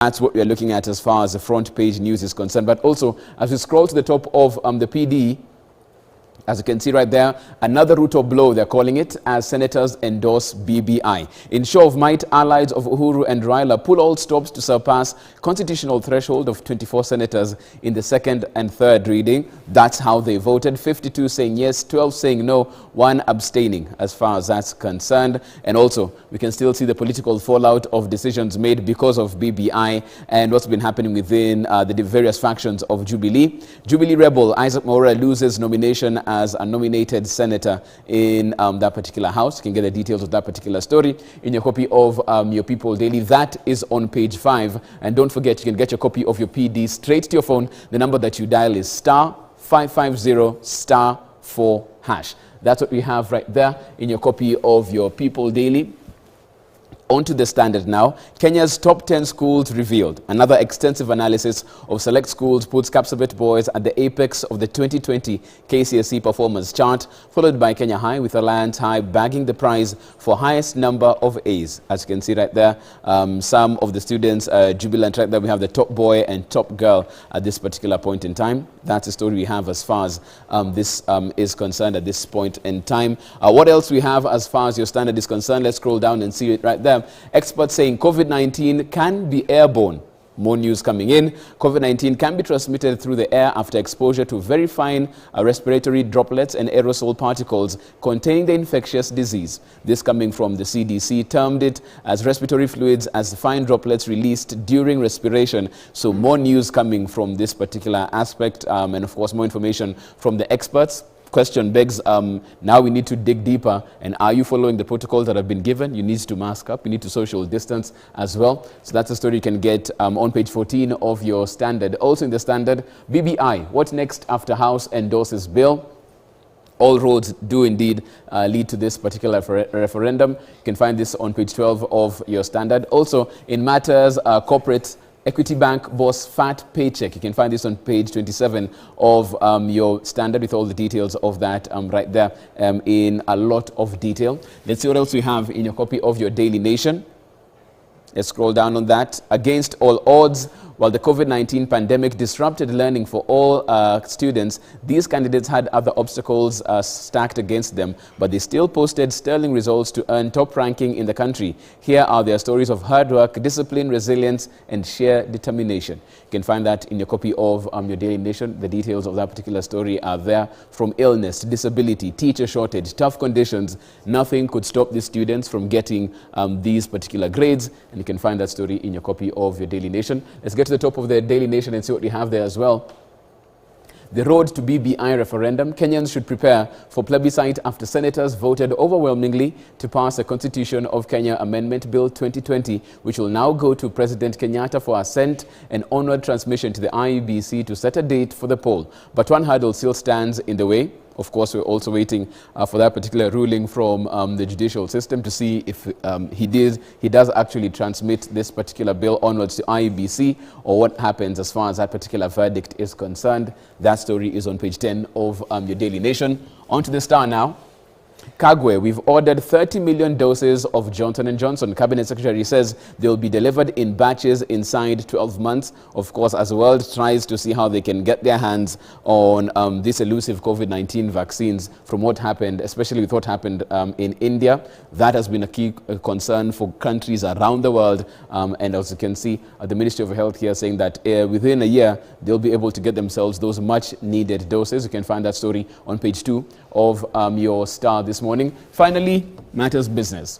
That's what we're looking at as far as the front page news is concerned. But also, as we scroll to the top of the PD, as you can see right there, another route of blow, they're calling it, as senators endorse BBI. In show of might, allies of Uhuru and Raila pull all stops to surpass constitutional threshold of 24 senators in the second and third reading. That's how they voted. 52 saying yes, 12 saying no, 1 abstaining as far as that's concerned. And also, we can still see the political fallout of decisions made because of BBI and what's been happening within the various factions of Jubilee. Jubilee rebel Isaac Mwaura loses nomination as a nominated senator in that particular house. You can get the details of that particular story in your copy of your People Daily. That is on page 5. And don't forget, you can get your copy of your PD straight to your phone. The number that you dial is *550*4#. That's what we have right there in your copy of your People Daily. On to the Standard now. Kenya's top 10 schools revealed. Another extensive analysis of select schools puts Kapsabet boys at the apex of the 2020 KCSE performance chart, followed by Kenya High, with Alliance High bagging the prize for highest number of A's. As you can see right there, some of the students, jubilant right there. We have the top boy and top girl at this particular point in time. That's the story we have as far as this is concerned at this point in time. What else we have as far as your Standard is concerned? Let's scroll down and see it right there. Experts saying COVID-19 can be airborne. More news coming in. COVID-19 can be transmitted through the air after exposure to very fine respiratory droplets and aerosol particles containing the infectious disease. This coming from the CDC, termed it as respiratory fluids as the fine droplets released during respiration. So more news coming from this particular aspect and of course more information from the experts. Question begs, now we need to dig deeper. And are you following the protocols that have been given? You need to mask up. You need to social distance as well. So that's a story you can get on page 14 of your Standard. Also in the Standard, BBI, what next after House endorses bill? All roads do indeed lead to this particular referendum. You can find this on page 12 of your Standard. Also in matters corporate, Equity Bank boss fat paycheck. You can find this on page 27 of your Standard with all the details of that right there in a lot of detail. Let's see what else we have in your copy of your Daily Nation. Let's scroll down on that. Against all odds, while the COVID-19 pandemic disrupted learning for all students, these candidates had other obstacles stacked against them, but they still posted sterling results to earn top ranking in the country. Here are their stories of hard work, discipline, resilience, and sheer determination. You can find that in your copy of your Daily Nation. The details of that particular story are there. From illness, disability, teacher shortage, tough conditions, nothing could stop these students from getting these particular grades. And you can find that story in your copy of your Daily Nation. Let's get to the top of the Daily Nation and see what we have there as well. The road to BBI referendum. Kenyans should prepare for plebiscite after senators voted overwhelmingly to pass the Constitution of Kenya Amendment Bill 2020, which will now go to President Kenyatta for assent and onward transmission to the IEBC to set a date for the poll. But one hurdle still stands in the way. Of course, we're also waiting for that particular ruling from the judicial system to see if he does actually transmit this particular bill onwards to IEBC, or what happens as far as that particular verdict is concerned. That story is on page 10 of your Daily Nation. On to the Star now. Kagwe, we've ordered 30 million doses of Johnson & Johnson. Cabinet Secretary says they'll be delivered in batches inside 12 months. Of course, as the world tries to see how they can get their hands on this elusive COVID-19 vaccines from what happened, especially with what happened in India. That has been a key concern for countries around the world. And as you can see, the Ministry of Health here saying that within a year, they'll be able to get themselves those much needed doses. You can find that story on page 2 of your Star this morning. Finally, matters business.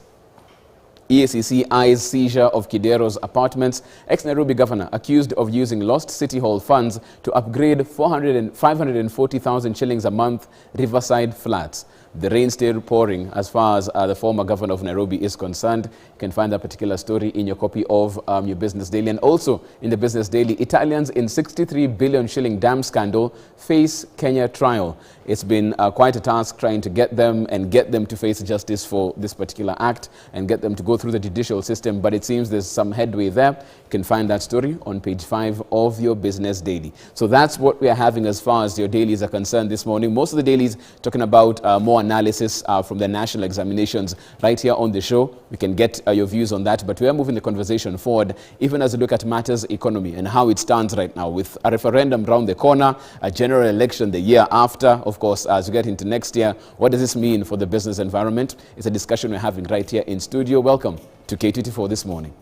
EACC eyes seizure of Kidero's apartments. Ex-Nairobi governor accused of using lost City Hall funds to upgrade 540,000 shillings a month Riverside flats. The rain still pouring as far as the former governor of Nairobi is concerned. You can find that particular story in your copy of your Business Daily. And also in the Business Daily, Italians in 63 billion shilling dam scandal face Kenya trial. It's been quite a task trying to get them to face justice for this particular act and get them to go through the judicial system. But it seems there's some headway there. You can find that story on page 5 of your Business Daily. So that's what we are having as far as your dailies are concerned this morning. Most of the dailies talking about more analysis from the national examinations right here on the show. We can get your views on that, but we are moving the conversation forward even as we look at matters economy and how it stands right now with a referendum around the corner, a general election the year after. Of course, as we get into next year, what does this mean for the business environment? It's a discussion we're having right here in studio. Welcome to K24 this morning.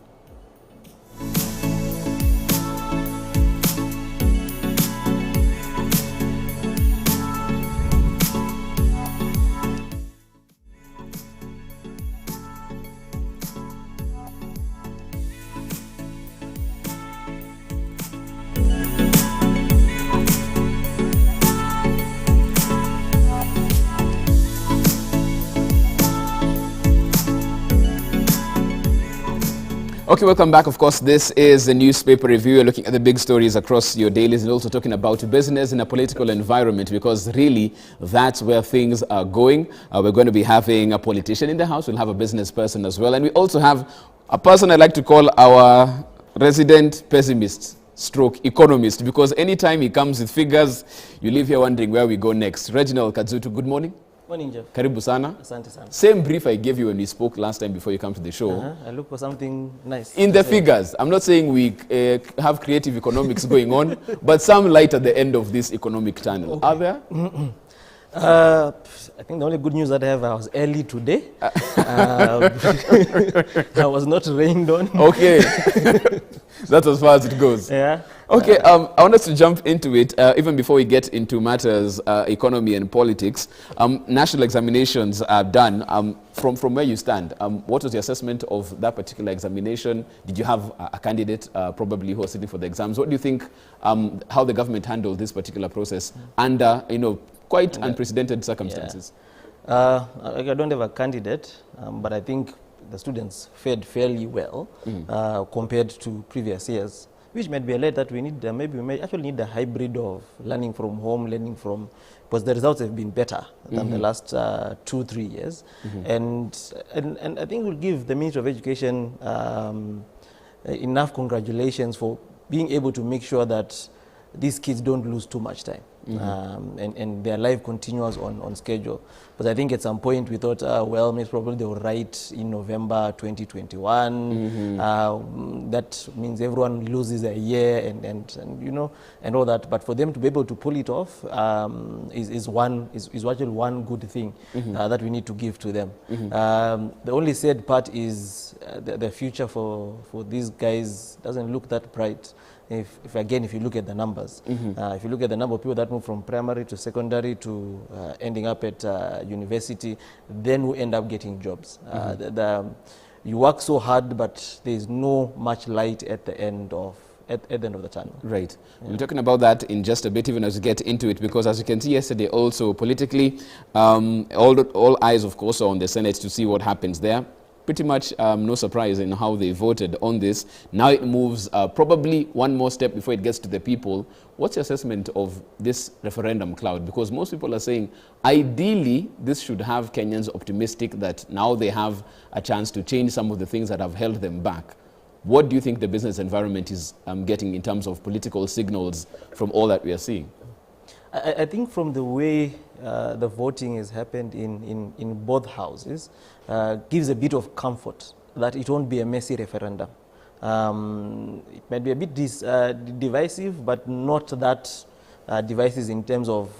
Okay, welcome back. Of course, this is the newspaper review. We're looking at the big stories across your dailies and also talking about business in a political environment, because really that's where things are going. We're going to be having a politician in the house. We'll have a business person as well. And we also have a person I like to call our resident pessimist stroke economist, because anytime he comes with figures, you leave here wondering where we go next. Reginald Kadzutu, good morning. Morning, Jeff. Karibu sana. Asante sana. Same brief I gave you when we spoke last time before you come to the show. I look for something nice. In the figures, I'm not saying we have creative economics going on, but some light at the end of this economic tunnel. Okay. Are there? I think the only good news that I have, I was early today. I was not rained on. Okay. That's as far as it goes. Yeah. Okay, I want us to jump into it, even before we get into matters, economy and politics. National examinations are done. From where you stand, what was your assessment of that particular examination? Did you have a candidate probably who was sitting for the exams? What do you think how the government handled this particular process under, quite unprecedented circumstances? Yeah. I don't have a candidate, but I think the students fared fairly well compared to previous years, which might be a lot that we need. Maybe we may actually need a hybrid of learning from home, learning from, because the results have been better than the last 2-3 years, and I think we'll give the Ministry of Education enough congratulations for being able to make sure that these kids don't lose too much time. And their life continues on schedule. But I think at some point we thought, well, maybe probably they will write in November 2021. That means everyone loses a year and all that. But for them to be able to pull it off is actually one good thing that we need to give to them. The only sad part is the future for these guys doesn't look that bright. If you look at the numbers, if you look at the number of people that move from primary to secondary to ending up at university, then we end up getting jobs. You work so hard, but there is no much light at the end of the tunnel. Right. Yeah. We're talking about that in just a bit, even as we get into it, because as you can see yesterday also politically, all eyes, of course, are on the Senate to see what happens there. Pretty much no surprise in how they voted on this. Now it moves probably one more step before it gets to the people. What's your assessment of this referendum cloud? Because most people are saying, ideally, this should have Kenyans optimistic that now they have a chance to change some of the things that have held them back. What do you think the business environment is getting in terms of political signals from all that we are seeing? I think from the way the voting has happened in both houses gives a bit of comfort that it won't be a messy referendum. It might be a bit divisive, but not that divisive in terms of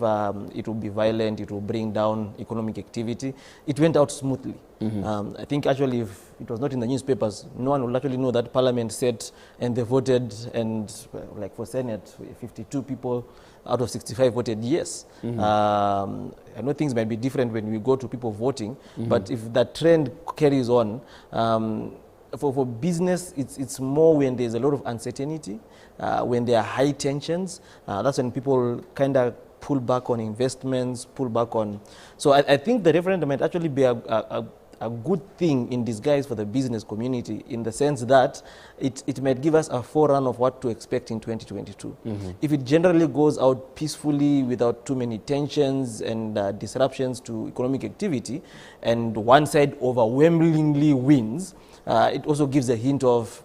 it will be violent, it will bring down economic activity. It went out smoothly. I think actually if it was not in the newspapers, no one would actually know that Parliament said and they voted, and like for Senate, 52 people out of 65 voted yes. I know things might be different when we go to people voting, but if that trend carries on, for business, it's more when there's a lot of uncertainty, when there are high tensions, that's when people kind of pull back on investments, pull back on. So I think the referendum might actually be a good thing in disguise for the business community, in the sense that it might give us a forerun of what to expect in 2022. If it generally goes out peacefully without too many tensions and disruptions to economic activity, and one side overwhelmingly wins, it also gives a hint of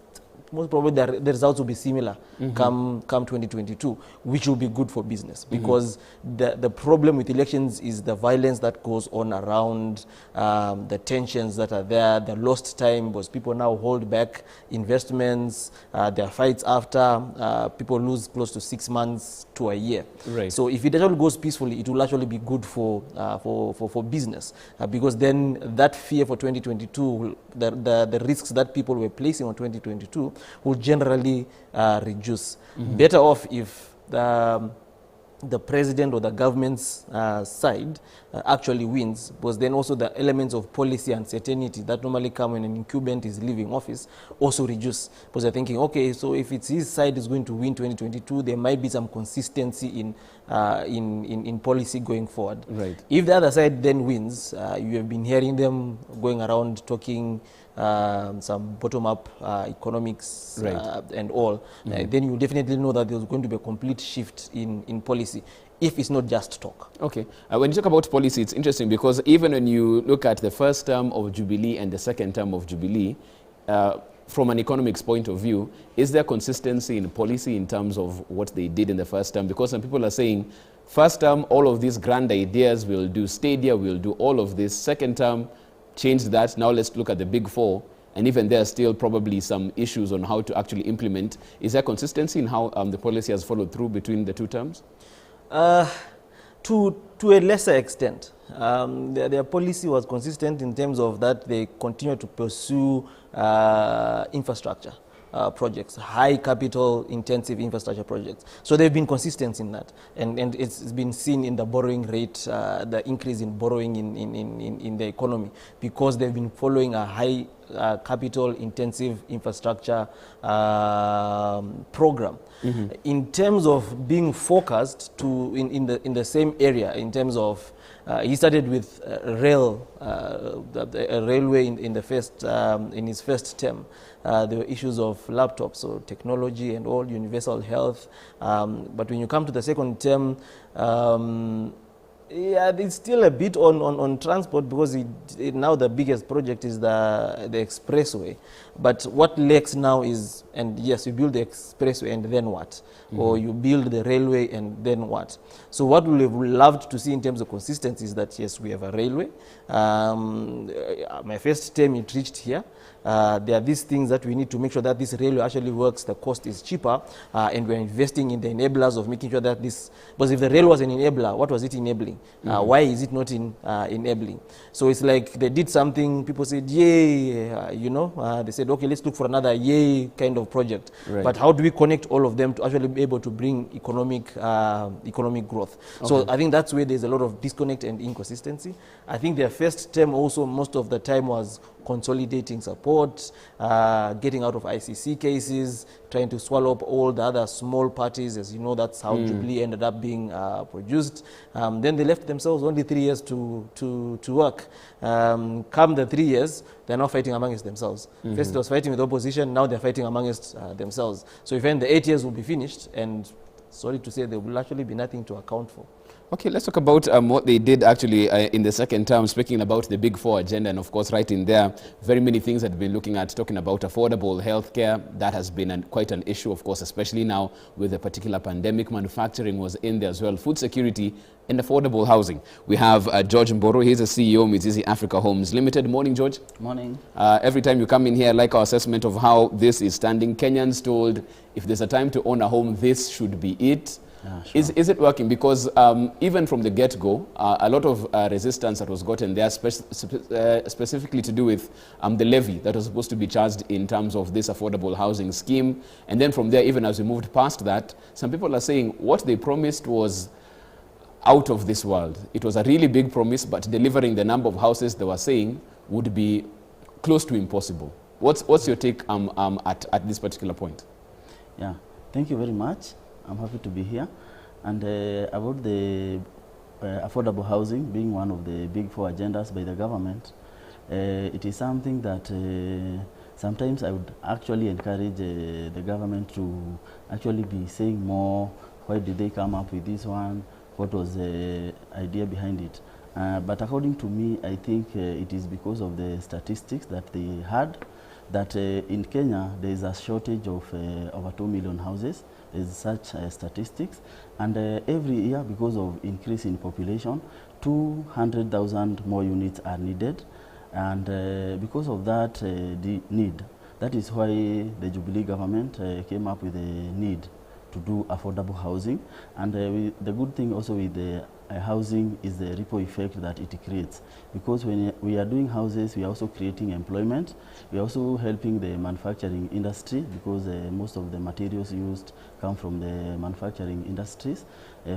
most probably the results will be similar come 2022, which will be good for business, because the problem with elections is the violence that goes on around, the tensions that are there, the lost time, because people now hold back investments, there are fights after, people lose close to 6 months to a year. Right. So if it actually goes peacefully, it will actually be good for business, because then that fear for 2022, the risks that people were placing on 2022 will generally reduce. Better off if the president or the government's side actually wins, because then also the elements of policy uncertainty that normally come when an incumbent is leaving office also reduce, because they're thinking, okay, so if it's his side is going to win 2022, there might be some consistency in policy going forward. Right. If the other side then wins, you have been hearing them going around talking some bottom-up economics, right, and all, then you definitely know that there's going to be a complete shift in policy, if it's not just talk. Okay. When you talk about policy, it's interesting because even when you look at the first term of Jubilee and the second term of Jubilee, from an economics point of view, is there consistency in policy in terms of what they did in the first term? Because some people are saying, first term, all of these grand ideas, we'll do stadia, we'll do all of this. Second term, change that. Now let's look at the big four. And even there are still probably some issues on how to actually implement. Is there consistency in how the policy has followed through between the two terms? To a lesser extent. Their policy was consistent in terms of that they continue to pursue infrastructure projects, high capital intensive infrastructure projects. So they've been consistent in that, and it's been seen in the borrowing rate, the increase in borrowing in the economy, because they've been following a high capital intensive infrastructure program. In terms of being focused to in the same area, in terms of he started with rail, a railway in the first in his first term. There were issues of laptops, so technology and all, universal health. But when you come to the second term, yeah, it's still a bit on transport, because now the biggest project is the expressway. But what lacks now is, and yes, you build the expressway and then what? Or you build the railway and then what? So what we have loved to see in terms of consistency is that, yes, we have a railway. My first term, it reached here. There are these things that we need to make sure that this railway actually works, the cost is cheaper, and we're investing in the enablers of making sure that this, because if the rail was an enabler, what was it enabling? Why is it not enabling? So it's like they did something, people said, yay, you know, they said, okay, let's look for another yay kind of project. Right. But how do we connect all of them to actually be able to bring economic growth? Okay. So I think that's where there's a lot of disconnect and inconsistency. I think their first term also most of the time was consolidating support, getting out of ICC cases, trying to swallow up all the other small parties. As you know, that's how Jubilee ended up being produced. Then they left themselves only 3 years to work. Come the 3 years, they're now fighting amongst themselves. First it was fighting with opposition, now they're fighting amongst themselves. So even the 8 years will be finished, and sorry to say, there will actually be nothing to account for. Okay, let's talk about what they did actually in the second term, speaking about the Big Four agenda. And of course, right in there, very many things that we've been looking at, talking about affordable healthcare. That has been quite an issue, of course, especially now with the particular pandemic. Manufacturing was in there as well, food security and affordable housing. We have George Mburu. He's the CEO of Mizizi Africa Homes Limited. Morning, George. Morning. Every time you come in here, I like our assessment of how this is standing. Kenyans told, if there's a time to own a home, this should be it. Yeah, sure. Is it working? Because even from the get-go, a lot of resistance that was gotten there, specifically to do with the levy that was supposed to be charged in terms of this affordable housing scheme. And then from there, even as we moved past that, some people are saying what they promised was out of this world. It was a really big promise, but delivering the number of houses they were saying would be close to impossible. What's your take at this particular point? Yeah, thank you very much. I'm happy to be here. And about the affordable housing being one of the Big Four agendas by the government, it is something that sometimes I would actually encourage the government to actually be saying more. Why did they come up with this one? What was the idea behind it? But according to me, I think it is because of the statistics that they had. that in Kenya there is a shortage of over 2 million houses. There is such statistics, and every year, because of increase in population, 200,000 more units are needed, and because of that the need, that is why the Jubilee government came up with a need to do affordable housing. And the good thing also with the housing is the ripple effect that it creates, because when we are doing houses, we are also creating employment. We are also helping the manufacturing industry, because most of the materials used come from the manufacturing industries,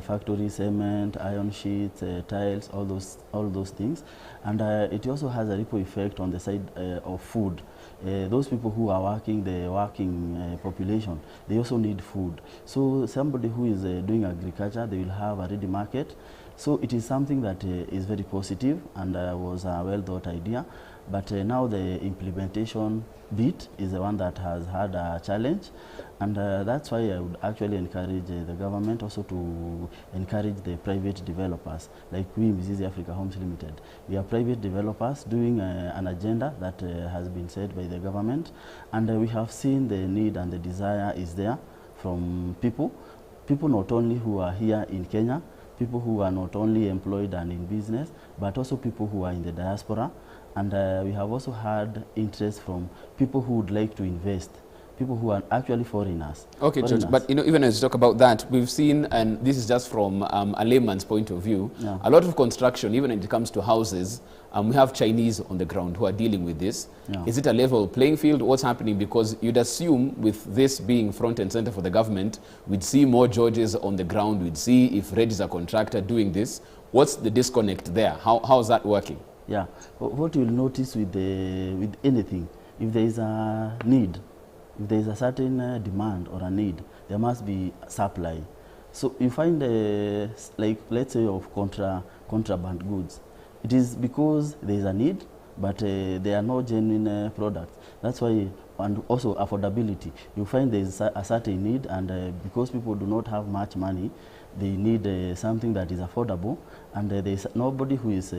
factory cement, iron sheets, tiles, all those things. And it also has a ripple effect on the side of food. Those people who are working, the working population, they also need food. So somebody who is doing agriculture, they will have a ready market. So it is something that is very positive, and was a well thought idea. But now the implementation bit is the one that has had a challenge, and that's why I would actually encourage the government also to encourage the private developers, like we, Mizizi Africa Homes Limited. We are private developers doing an agenda that has been set by the government, and we have seen the need and the desire is there from people not only who are here in Kenya, people who are not only employed and in business, but also people who are in the diaspora. And we have also had interest from people who would like to invest, people who are actually foreigners. Okay, George, but you know, even as you talk about that, we've seen, and this is just from a layman's point of view, yeah, a lot of construction, even when it comes to houses, we have Chinese on the ground who are dealing with this. Yeah. Is it a level playing field? What's happening? Because you'd assume with this being front and center for the government, we'd see more Georges on the ground, we'd see if Red is a contractor doing this. What's the disconnect there? How's that working? Yeah, what you'll notice with anything, if there is a need, if there is a certain demand or a need, there must be supply. So you find, like, let's say of contraband goods. It is because there is a need, but there are no genuine products. That's why, and also affordability. You find there is a certain need, and because people do not have much money, they need something that is affordable, and there is nobody who is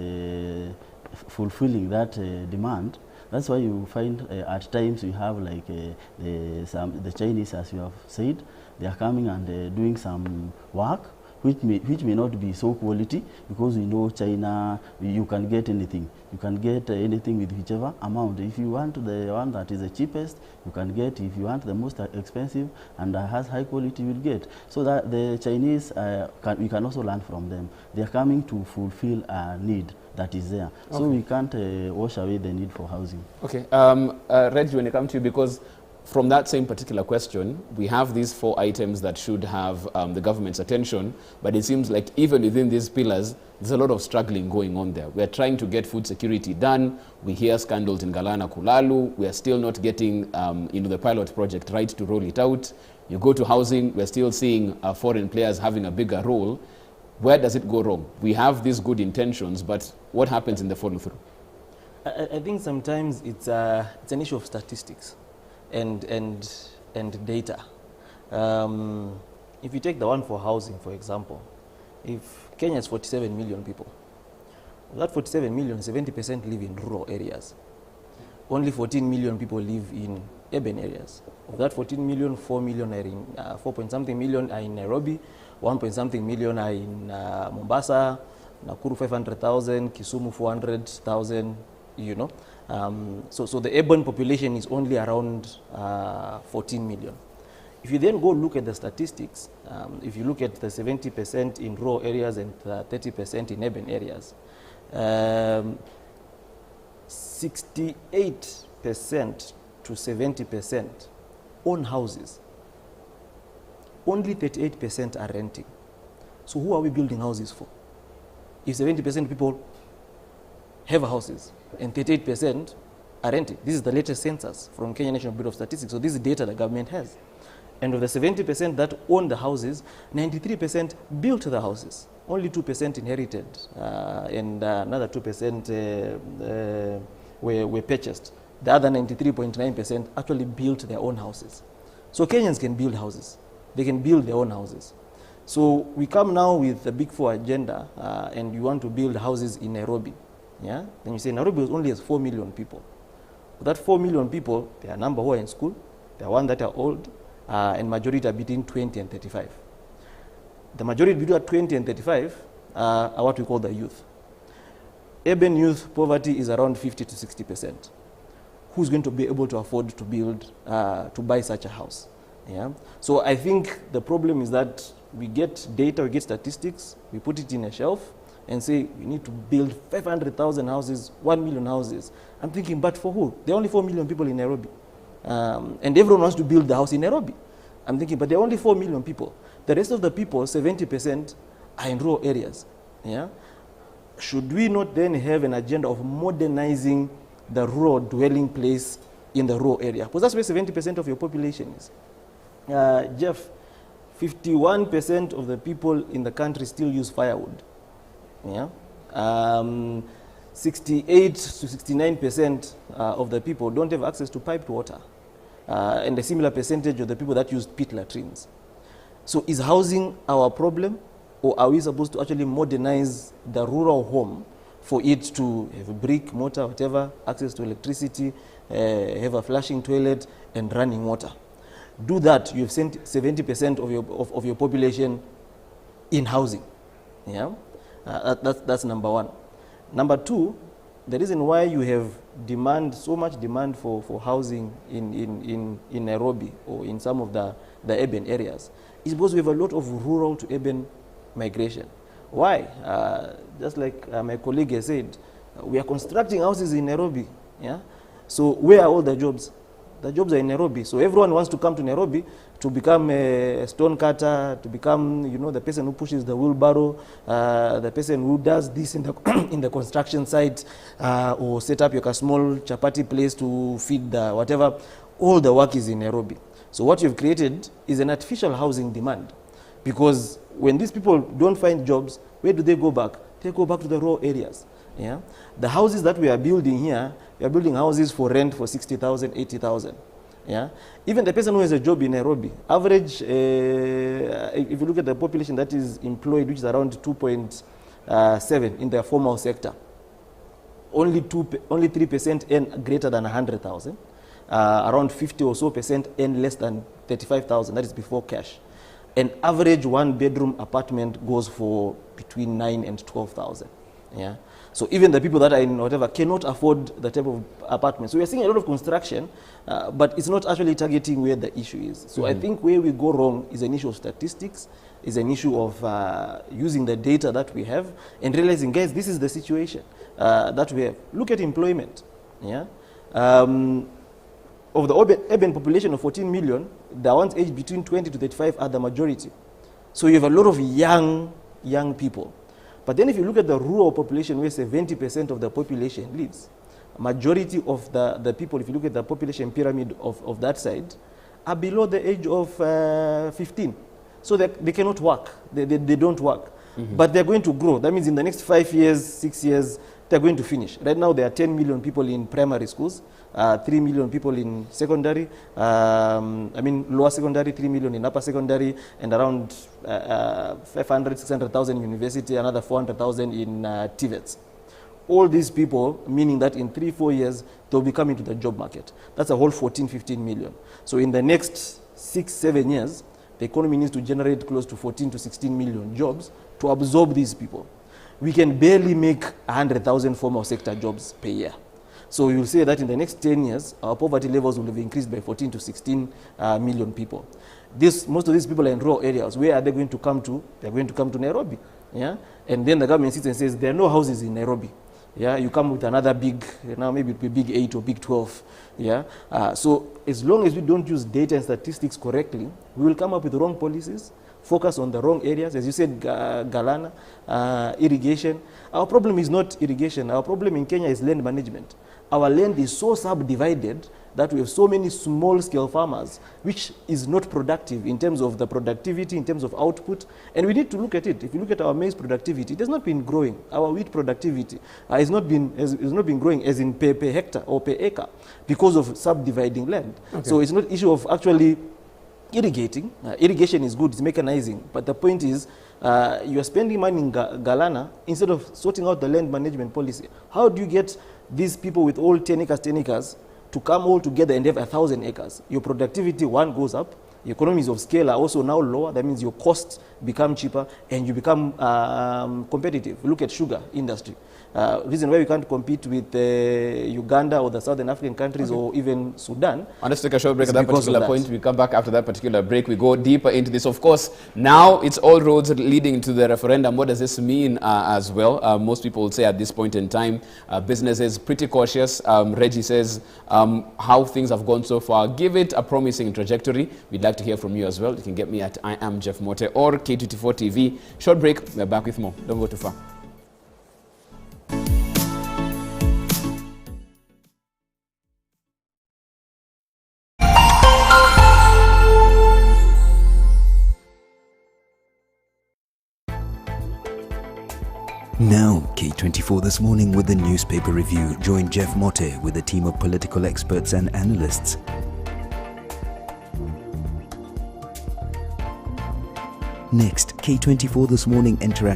fulfilling that demand. That's why you find at times you have like the Chinese, as you have said, they are coming and doing some work which may not be so quality, because we know China, you can get anything. You can get anything with whichever amount. If you want the one that is the cheapest, you can get. If you want the most expensive and has high quality, you will get. So that the Chinese, we can also learn from them. They are coming to fulfill a need that is there. Okay. So we can't wash away the need for housing. Okay. Reg, when it comes to you, because from that same particular question, we have these 4 items that should have the government's attention, but it seems like even within these pillars, there's a lot of struggling going on there. We're trying to get food security done. We hear scandals in Galana Kulalu. We are still not getting the pilot project right to roll it out. You go to housing, we're still seeing foreign players having a bigger role. Where does it go wrong? We have these good intentions, but what happens in the follow-through? I think sometimes it's an issue of statistics and data. If you take the one for housing, for example, if Kenya is 47 million people, of that 47 million, 70% live in rural areas. Only 14 million people live in urban areas. Of that 14 million, 4 million are in 4-point-something million are in Nairobi, 1-point-something million are in Mombasa, Nakuru 500,000, Kisumu 400,000, you know. So the urban population is only around 14 million. If you then go look at the statistics, if you look at the 70% in rural areas and 30% in urban areas, 68% to 70% own houses. Only 38% are renting. So who are we building houses for? If 70% people have houses and 38% are renting. This is the latest census from Kenya National Bureau of Statistics. So this is data the government has. And of the 70% that own the houses, 93% built the houses. Only 2% inherited, and another 2% were purchased. The other 93.9% actually built their own houses. So Kenyans can build houses. They can build their own houses. So we come now with the Big Four agenda, and you want to build houses in Nairobi. Yeah? Then you say Nairobi only has 4 million people. That 4 million people, there are a number who are in school, there are one that are old, and majority are between 20 and 35. The majority between 20 and 35 are what we call the youth. Urban youth poverty is around 50 to 60%. Who's going to be able to afford to build, to buy such a house? Yeah. So I think the problem is that we get data, we get statistics, we put it in a shelf and say we need to build 500,000 houses, 1 million houses. I'm thinking, but for who? There are only 4 million people in Nairobi. And everyone wants to build the house in Nairobi. I'm thinking, but there are only 4 million people. The rest of the people, 70%, are in rural areas. Yeah? Should we not then have an agenda of modernizing the rural dwelling place in the rural area? Because that's where 70% of your population is. Jeff, 51% of the people in the country still use firewood. Yeah? 68 to 69% of the people don't have access to piped water. And a similar percentage of the people that use pit latrines. So is housing our problem, or are we supposed to actually modernize the rural home for it to have a brick, mortar, whatever, access to electricity, have a flushing toilet and running water? Do that, you've sent 70% of your population in housing. Yeah? That's number one. Number two, the reason why you have demand, so much demand for housing in Nairobi or in some of the urban areas is because we have a lot of rural to urban migration. Why? Just like my colleague has said, we are constructing houses in Nairobi. Yeah? So where are all the jobs? The jobs are in Nairobi. So everyone wants to come to Nairobi to become a stone cutter, to become, you know, the person who pushes the wheelbarrow, the person who does this in the in the construction site, or set up a small chapati place to feed the whatever. All the work is in Nairobi. So what you've created is an artificial housing demand, because when these people don't find jobs, where do they go back? They go back to the rural areas. Yeah? The houses that we are building here, we are building houses for rent for 60,000, 80,000. Yeah? Even the person who has a job in Nairobi, average, if you look at the population that is employed, which is around 2.7 in the formal sector, only 3% earn greater than 100,000. Around 50 or so percent earn less than 35,000. That is before cash. An average one-bedroom apartment goes for between 9 and 12,000. Yeah. So even the people that are in whatever cannot afford the type of apartment. So we are seeing a lot of construction, but it's not actually targeting where the issue is. So I think where we go wrong is an issue of statistics, is an issue of using the data that we have and realizing, guys, this is the situation that we have. Look at employment. Yeah. Of the urban population of 14 million, the ones aged between 20 to 35 are the majority. So you have a lot of young people. But then if you look at the rural population, where 70% of the population lives, majority of the people, if you look at the population pyramid of that side, are below the age of 15. So they cannot work. They don't work. But they're going to grow. That means in the next 5 years, 6 years, they're going to finish. Right now, there are 10 million people in primary schools, 3 million people in secondary, lower secondary, 3 million in upper secondary, and around 500, 600,000 in university, another 400,000 in TVETs. All these people, meaning that in 3-4 years, they'll be coming to the job market. That's a whole 14, 15 million. So in the next 6-7 years, the economy needs to generate close to 14 to 16 million jobs to absorb these people. We can barely make 100,000 formal sector jobs per year. So you'll say that in the next 10 years, our poverty levels will have increased by 14 to 16 million people. Most of these people are in rural areas. Where are they going to come to? They're going to come to Nairobi. Yeah? And then the government sits and says, there are no houses in Nairobi. Yeah? You come with another big, now maybe it will be big 8 or big 12. Yeah? So as long as we don't use data and statistics correctly, we will come up with the wrong policies, focus on the wrong areas. As you said, Galana, irrigation. Our problem is not irrigation. Our problem in Kenya is land management. Our land is so subdivided that we have so many small-scale farmers, which is not productive in terms of the productivity, in terms of output. And we need to look at it. If you look at our maize productivity, it has not been growing. Our wheat productivity has not been growing as in per hectare or per acre because of subdividing land. Okay. So it's not an issue of actually irrigating. Irrigation is good, it's mechanizing. But the point is, you are spending money in Galana instead of sorting out the land management policy. How do you get these people with all 10 acres to come all together and have 1,000 acres. Your productivity, one, goes up. Your economies of scale are also now lower. That means your costs become cheaper and you become competitive. Look at sugar industry. Reason why we can't compete with Uganda or the Southern African countries or even Sudan. And let's take a short break at that particular point. We come back after that particular break. We go deeper into this. Of course, now it's all roads leading to the referendum. What does this mean as well? Most people would say at this point in time, businesses pretty cautious. Reggie says how things have gone so far. Give it a promising trajectory. We'd like to hear from you as well. You can get me at I am Jeff Mote or K24 TV. Short break. We're back with more. Don't go too far. Now, K24 This Morning with the newspaper review. Join Jeff Mote with a team of political experts and analysts. Next, K24 This Morning interacts